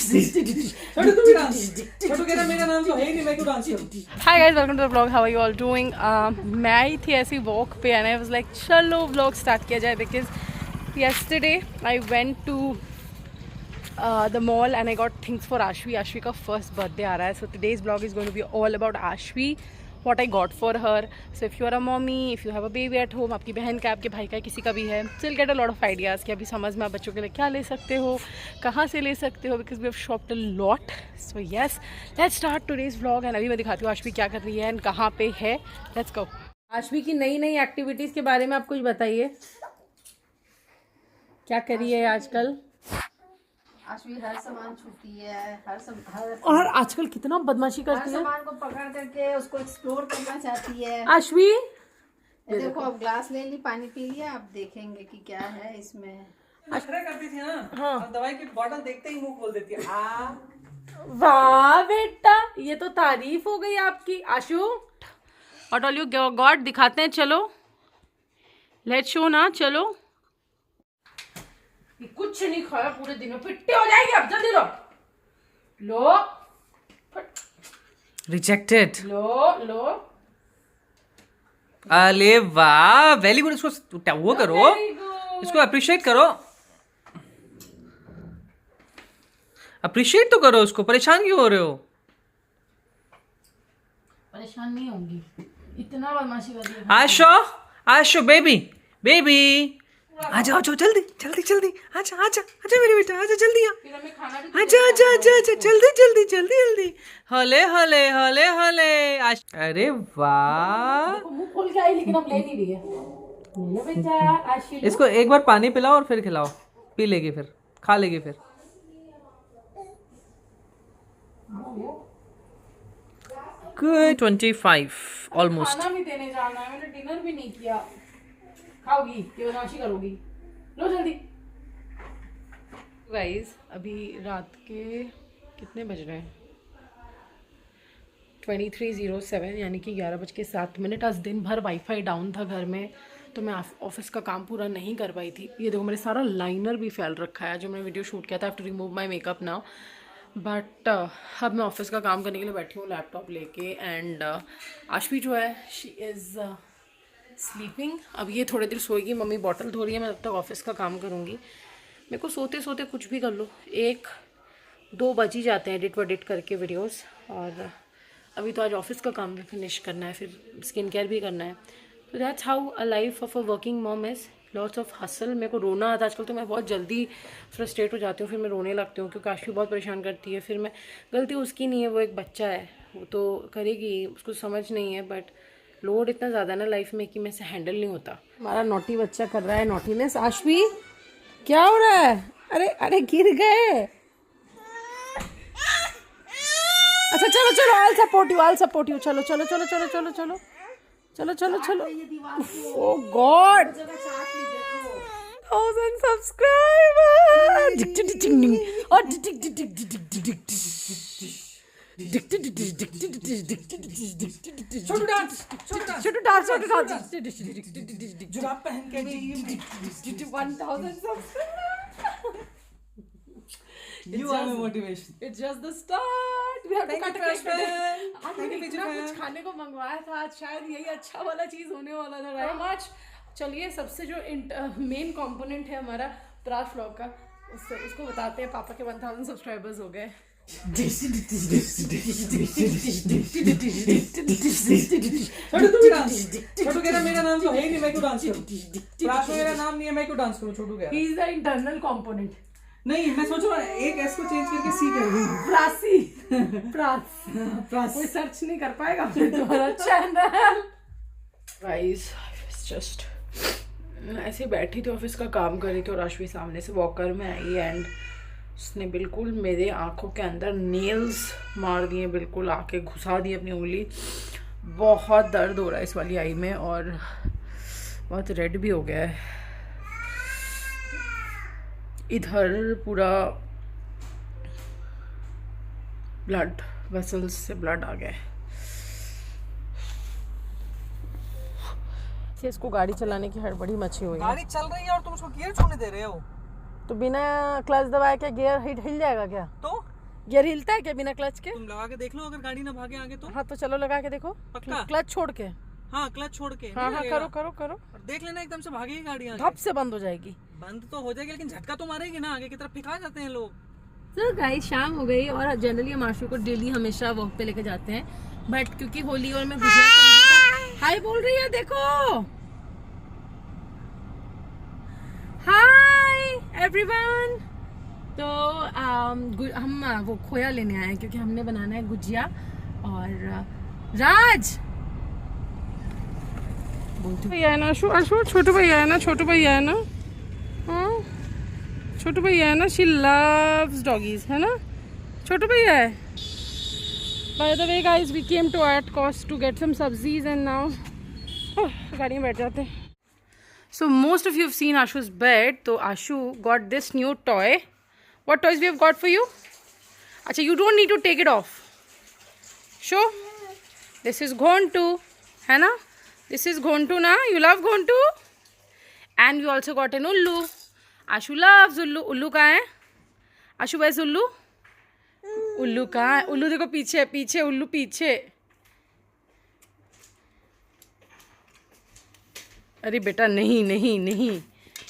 guys, welcome to the vlog. How are you all doing? मैं आई थी ऐसी walk पे and I was like चलो vlog start किया जाए because yesterday I went to the mall and I got things for Ashvi. Ashvi का first birthday आ रहा है, so today's vlog is going to be all about Ashvi. What I got for her. So if you are a mommy, if you have a baby at home, आपकी बहन का, आपके भाई का, किसी का भी है, so you'll get a lot of ideas कि अभी समझ में आप बच्चों के लिए क्या ले सकते हो, कहाँ से ले सकते हो, because we have shopped a lot. So yes, let's start today's vlog and अभी मैं दिखाती हूँ आशवी क्या कर रही है and कहाँ पे है. Let's go. आशवी की नई नई एक्टिविटीज़ के बारे में आप कुछ बताइए, क्या करी है आजकल? आशवी हर सामान छूती है, और आजकल कितना बदमाशी करती है, हर सामान को पकड़ करके उसको एक्सप्लोर करना चाहती है. आशवी देखो अब ग्लास ले ली, पानी पी लिया, अब देखेंगे कि क्या है इसमें. नखरे करती थी ना, हाँ. दवाई की बोतल देखते ही मुंह खोल देती है. वाह बेटा, ये तो तारीफ हो गई आपकी. आशु और ऑल यू गॉड दिखाते हैं, चलो लेट्स शो ना. चलो ये कुछ नहीं खाया पूरे दिन में, पिट्टे हो जाएगी. अब जल्दी लो रिजेक्टेड. लो अरे वाह, वेरी गुड. इसको वो करो, इसको अप्रिशिएट करो, अप्रिशिएट तो करो उसको. परेशान क्यों हो रहे हो? परेशान नहीं होंगी, इतना बदमाशी कर रही है. आशो बेबी आजा जल्दी आजा मेरी बेटा, आजा जल्दी आजा जल्दी. हले. अरे वाह, मुंह खोल के आई लेकिन अब ले नहीं रही है. ले बेटा आशी, इसको एक बार पानी पिलाओ और फिर खिलाओ, पी लेगी, फिर खा लेगी. फिर Good 25 ऑलमोस्ट. खाना भी देने जाना है, मैंने डिनर भी नहीं किया. खाओगी कि बदमाशी करोगी? लो जल्दी. गाइस अभी रात के कितने बज रहे हैं? 23:07 यानी कि 11:07. आज दिन भर वाईफाई डाउन था घर में, तो मैं ऑफिस का काम पूरा नहीं कर पाई थी. ये देखो मेरे सारा लाइनर भी फैल रखा है. जो मैंने वीडियो शूट किया था, I have to remove my makeup now. But अब मैं ऑफिस का काम करने के लिए बैठी हूँ लैपटॉप लेके. एंड आशवी जो है शी इज़ स्लीपिंग. अब ये थोड़ी देर सोएगी, मम्मी बॉटल धो रही है, मैं तब तक ऑफिस का काम करूँगी. मेरे को सोते सोते कुछ भी कर लो 1-2 बज ही जाते हैं एडिट करके वीडियोस. और अभी तो आज ऑफिस का काम भी फिनिश करना है, फिर स्किन केयर भी करना है. तो that's how a life of a working mom is. Lots of hustle. मेरे को रोना आता आजकल, तो मैं बहुत जल्दी फ्रस्ट्रेट हो जाती हूँ, फिर मैं रोने लगती हूँ क्योंकि आशवी बहुत परेशान करती है. फिर मैं, गलती उसकी नहीं है, वो एक बच्चा है, वो तो करेगी, उसको समझ नहीं है. बट लोड इतना ज़्यादा ना लाइफ में कि मैं से हैंडल नहीं होता. हमारा नोटी बच्चा कर रहा है नोटीनेस. आशवी क्या हो रहा है? अरे गिर गए. अच्छा चलो I'll support you. चलो. Oh God, 1000 subscribers. और छोटू डांस जुराब पहन के 1000 subscribers. You are my motivation. It's just the start. We have to cut Thank you, आज मैंने इतना कुछ खाने को मंगवाया था, आज शायद यही अच्छा वाला चीज़ होने वाला था. राइट आज चलिए सबसे जो मेन कंपोनेंट है हमारा प्राश व्लॉग का, उसको बताते हैं. पापा के 1000 सब्सक्राइबर्स हो गए. छोटू कह रहा मेरा नाम तो है ही नहीं, मैं क्यों डांस करूं? प्राश मेरा नाम नहीं है, मैं क्यों डांस करूं? छोटू कह रहा He is the internal component. नहीं, मैं सोच रहा हूँ एक एस को चेंज करके सी कर दूँ. प्रास कोई सर्च नहीं कर पाएगा तुम्हारा चैनल. गाइस जस्ट ऐसे बैठी थी, ऑफिस का काम कर रही थी, और आशवी सामने से वॉकर में आई एंड उसने बिल्कुल मेरे आँखों के अंदर नेल्स मार दिए, बिल्कुल आके घुसा दी अपनी उंगली. बहुत दर्द हो रहा है इस वाली आई में, और बहुत रेड भी हो गया है. इधर पूरा ब्लड वेसल्स से ब्लड आ गया है. इसको गाड़ी चलाने की हड़बड़ी मची हुई है. गाड़ी चल रही है और तुम उसको गियर छूने दे रहे हो. तो बिना क्लच दबाए क्या गियर हिल जाएगा क्या? तो गियर हिलता है क्या बिना क्लच के? तुम लगा के देख लो, अगर गाड़ी ना भागे आगे तो। हाँ तो चलो लगा के देखो। पक्का? क्लच छोड़ के। हाँ क्लच छोड़ के। हाँ नहीं हाँ लगेगा। करो करो करो। और देख लेना एकदम से भागेगी गाड़ी आगे। धप से बंद हो जाएगी। बंद तो हो जाएगी लेकिन झटका तो मारेगी ना, आगे की तरफ फिका जाते हैं लोग। तो गाइस शाम हो गई और जनरली हम आशु को डेली हमेशा वॉक पे लेके जाते हैं, बट क्योंकि होली और मैं गुजरात हाय बोल रही है देखो। Hi everyone. तो हम वो खोया लेने आए हैं क्योंकि हमने बनाना है गुजिया। और राज भैया है ना आशु, आशु छोटू भैया है ना, छोटू भैया है ना, हाँ छोटू भैया है ना, शी लव्स डॉगीज है ना, छोटू भैया है। By the way guys we came to at cost to get some sabzis and now गाड़ी में बैठ जाते हैं। So most of you have seen Ashu's bed. So Ashu got this new toy. What toys we have got for you? Acha, you don't need to take it off. Show. This is Ghontu, है ना? This is Ghontu na? You love Ghontu? And we also got an Ullu. Ashu loves Ullu. Ullu कहाँ है? Ashu where's Ullu? Ullu कहाँ है? Ullu देखो पीछे पीछे उल्लू पीछे। अरे बेटा नहीं नहीं नहीं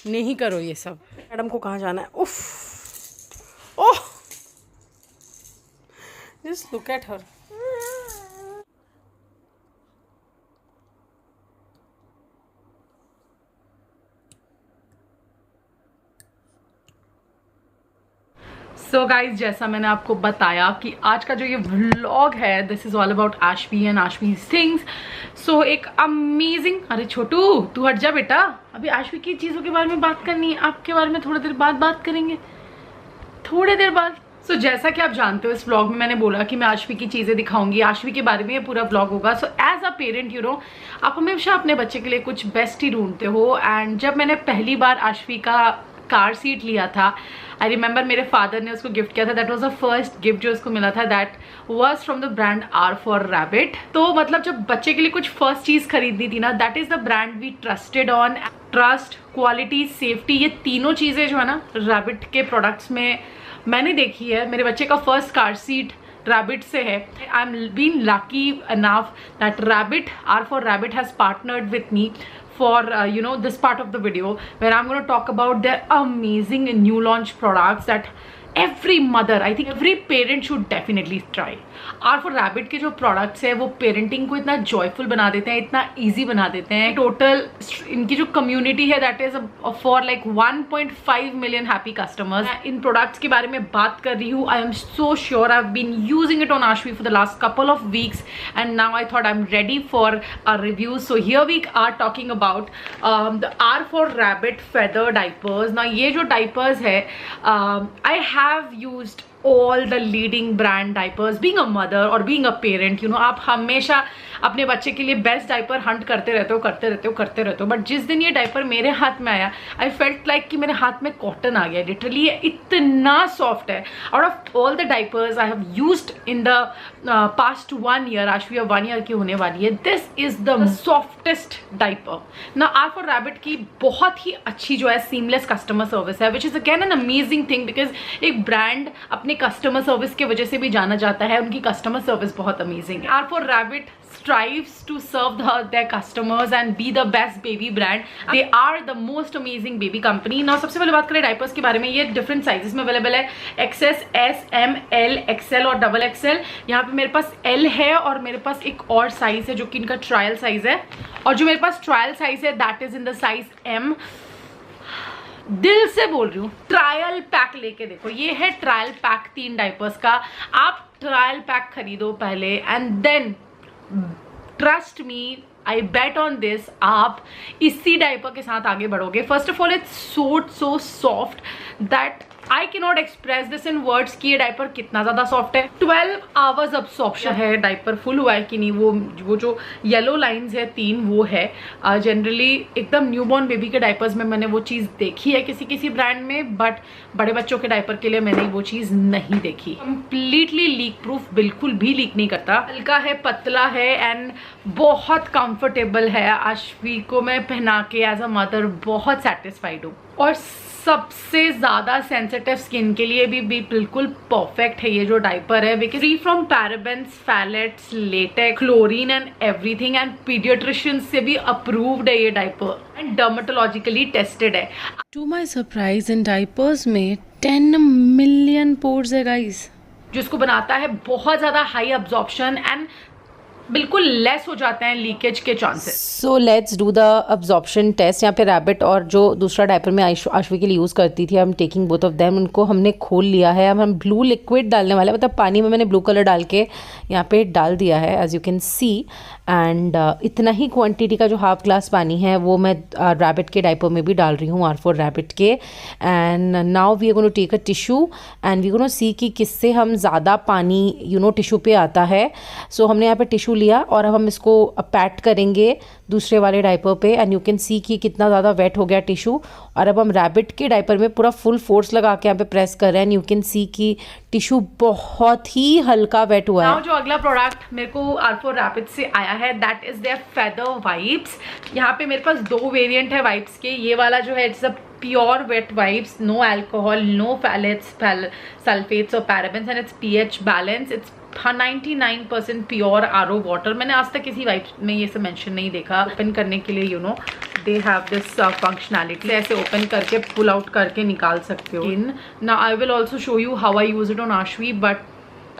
नहीं करो ये सब। मैडम को कहाँ जाना है? उफ oh just look at her. So guys जैसा मैंने आपको बताया कि आज का जो ये व्लॉग है this is all about Ashvi and Ashvi things. So एक अमेजिंग, अरे छोटू तू हट जा बेटा, अभी आशवी की चीज़ों के बारे में बात करनी है, आपके बारे में थोड़ी देर बाद बात करेंगे, थोड़ी देर बाद। सो जैसा कि आप जानते हो इस व्लॉग में मैंने बोला कि मैं आशवी की चीज़ें दिखाऊंगी, आशवी के बारे में ये पूरा व्लॉग होगा। So as a parent you know आप हमेशा अपने बच्चे के लिए कुछ बेस्ट ही ढूंढते हो। एंड जब मैंने पहली बार आशवी का कार सीट लिया था, आई रिमेंबर मेरे फादर ने उसको गिफ्ट किया था, that was the first gift जो उसको मिला था, that was from the brand R for Rabbit. तो मतलब जब बच्चे के लिए कुछ फर्स्ट चीज़ खरीदनी थी ना, that is the brand we trusted on. Trust, quality, safety, ये तीनों चीज़ें जो है ना रैबिट के प्रोडक्ट्स में मैंने देखी है। मेरे बच्चे का फर्स्ट कार सीट रैबिट से है। I am been lucky enough that rabbit R for rabbit has partnered with me for you know this part of the video where I'm going to talk about their amazing new launch products that every mother, I think every parent should definitely try. R for rabbit के जो products है वो parenting को इतना joyful बना देते हैं, इतना ईजी बना देते हैं। टोटल इनकी जो कम्युनिटी है that is for like 1.5 million happy customers. इन प्रोडक्ट्स के बारे में बात कर रही हूँ। I am so sure I have been using it on Ashvi for the last couple of weeks and now I thought I am ready for a review. So here we are talking about the R for rabbit feather diapers. ना ये जो diapers है I have used all the leading brand diapers. Being a mother or being a parent, you know, आप हमेशा अपने बच्चे के लिए बेस्ट डाइपर हंट करते रहते हो। बट जिस दिन ये डाइपर मेरे हाथ में आया आई फेल्ट लाइक कि मेरे हाथ में कॉटन आ गया। लिटरली ये इतना सॉफ्ट है। Out of all the diapers I have used in the past 1 year, Aashvi अब 1 year की होने वाली है, this is the softest diaper ना। आर फॉर रैबिट की बहुत ही अच्छी जो है सीमलेस कस्टमर सर्विस है, which is again an amazing thing because एक ब्रांड अपने कस्टमर सर्विस की वजह से भी जाना जाता है। उनकी कस्टमर सर्विस बहुत अमेजिंग है। R for rabbit strives to serve their customers and be the best baby brand. They are the most amazing baby company. Now सबसे पहले बात करें डाइपर्स के बारे में, ये डिफरेंट साइजेस में अवेलेबल है, XS, S, M, L, XL और XXL। यहाँ पे मेरे पास L है और मेरे पास एक और साइज है जो कि इनका ट्रायल साइज है, और जो मेरे पास ट्रायल साइज है that is in the size M। दिल से बोल रही हूँ ट्रायल पैक लेके देखो, ये है ट्रायल पैक 3 डाइपर्स का। आप ट्रायल पैक खरीदो पहले and then trust me, I bet on this, आप इसी डाइपर के साथ आगे बढ़ोगे। First of all it's so soft that I can not express this in words कि ये डाइपर कितना ज़्यादा सॉफ्ट है। 12 आवर्स अब्सॉर्प्शन है। डाइपर फुल हुआ है कि नहीं, वो जो येलो लाइंस है 3 वो है। जनरली एकदम न्यूबॉर्न बेबी के डाइपर्स में मैंने वो चीज़ देखी है किसी ब्रांड में, बट बड़े बच्चों के डाइपर के लिए मैंने वो चीज़ नहीं देखी। कंप्लीटली लीक प्रूफ, बिल्कुल भी लीक नहीं करता, हल्का है, पतला है एंड बहुत कंफर्टेबल है। आशवी को मैं पहना के एज अ मदर बहुत सेटिस्फाइड हूँ। और सबसे ज़्यादा सेंसिटिव स्किन के लिए भी बिल्कुल परफेक्ट है ये जो डायपर है, because free from parabens, phthalates, latex, chlorine and everything, and pediatrician से भी अप्रूव्ड है ये डायपर एंड डर्मेटोलॉजिकली टेस्टेड है। टू माई सरप्राइज इन डायपर्स में 10 मिलियन पोर्स है गाइस, जिसको बनाता है बहुत ज़्यादा हाई अब्जॉर्प्शन एंड बिल्कुल लेस हो जाते हैं लीकेज के chances. So let's do the absorption test. यहाँ पे रैबिट और जो दूसरा डायपर में आशवी के लिए यूज़ करती थी, I am taking both of them, उनको हमने खोल लिया है। अब हम ब्लू लिक्विड डालने वाले हैं, मतलब पानी में मैंने ब्लू कलर डाल के यहाँ पे डाल दिया है as you can see, and इतना ही क्वांटिटी का जो हाफ ग्लास पानी है वो मैं रैबिट के डायपर में भी डाल रही हूँ, R4 रैबिट के। And now we are going to take a tissue and we going to see कि किससे हम ज़्यादा पानी टिश्यू पे आता है। सो हमने यहाँ पे टिश्यू लिया और अब हम इसको पैट करेंगे दूसरे वाले डायपर पे, एंड यू कैन सी कि कितना ज़्यादा वेट हो गया टिश्यू। और अब हम रैबिट के डायपर में पूरा फुल फोर्स लगा के यहाँ पे प्रेस कर रहे हैं, एंड यू कैन सी कि टिश्यू बहुत ही हल्का वेट हुआ है। जो अगला प्रोडक्ट मेरे को R4 रैबिट से आया है, that is their feather wipes. यहाँ पे मेरे पास 2 वेरिएंट है वाइप्स के। ये वाला जो है it's a pure wet wipes, no alcohol, no phthalates, sulphates और parabens, and it's pH balance, it's 99% pure RO water. मैंने आज तक किसी वाइप्स में ये सब मेंशन नहीं देखा। ओपन करने के लिए दे हैव दिस फंक्शनैलिटी, ऐसे ओपन करके पुल आउट करके निकाल सकते हो। Now I will also show you how I use it on Aashvi, but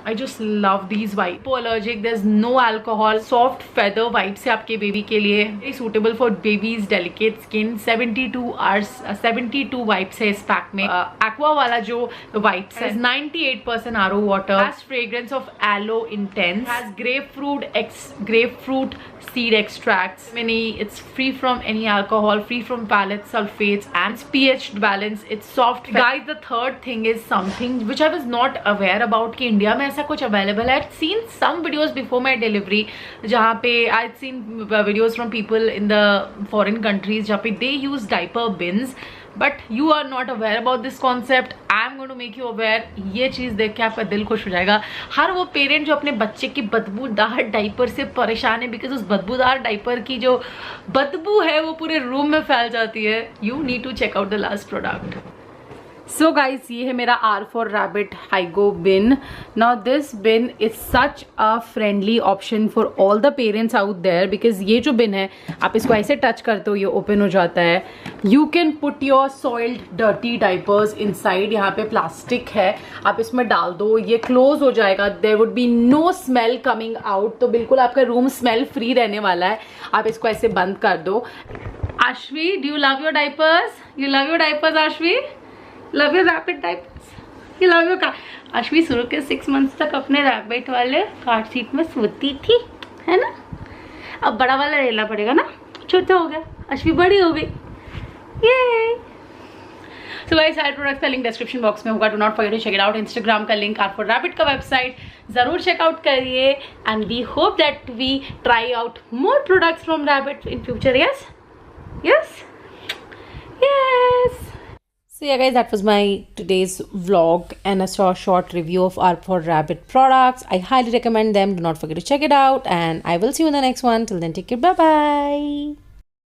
I just love these wipes. Hypoallergic, there's no alcohol, soft feather wipes है आपके baby के लिए, very suitable for babies delicate skin। 72 hours 72 wipes है इस pack में। Aqua वाला जो wipes है 98% RO water, has fragrance of aloe intense, has grapefruit seed extracts, it's free from any alcohol, free from phthalates, sulfates, and it's pH balance, it's soft। Guys, the third thing is something which I was not aware about कि India में ऐसा कुछ available है। I'd seen some videos before my delivery जहाँ पे I'd seen videos from people in the foreign countries जहाँ पे they use diaper bins, but you are not aware about this concept। I'm going to make you aware। ये चीज़ देख के आपका दिल खुश हो जाएगा। हर वो पेरेंट जो अपने बच्चे की बदबूदार डाइपर से परेशान है, बिकॉज उस बदबूदार डाइपर की जो बदबू है वो पूरे रूम में फैल जाती है, you need to check out the last product। So guys, ये है मेरा R4 Rabbit Hygo bin। Now this bin is such a friendly option for all the parents out there, because ये जो bin है आप इसको ऐसे टच करते हो ये ओपन हो जाता है। You can put your soiled dirty diapers inside। यहाँ पे प्लास्टिक है, आप इसमें डाल दो, ये क्लोज हो जाएगा। There would be no smell coming out। तो बिल्कुल आपका रूम स्मेल फ्री रहने वाला है। आप इसको ऐसे बंद कर दो। Aashvi, do you love your diapers? You love your diapers, Aashvi? Love your rabbit diapers, ये लव योर कार। आशवी शुरू के 6 मंथ्स तक अपने रैबिट वाले कार सीट में सोती थी, है ना। अब बड़ा वाला लेना पड़ेगा ना, छोटा हो गया, आशवी बड़ी हो गई। ये सो गाइस, सारे प्रोडक्ट्स का लिंक डिस्क्रिप्शन बॉक्स में होगा, do not forget to check it out. Instagram का लिंक, R4 रैबिट का वेबसाइट जरूर चेकआउट करिए, and we hope that we try out more products from rabbit in future. Yes yes yes. So yeah guys, that was my today's vlog and a short review of R4 Rabbit products. I highly recommend them. Do not forget to check it out, and I will see you in the next one. Till then, take care. Bye bye.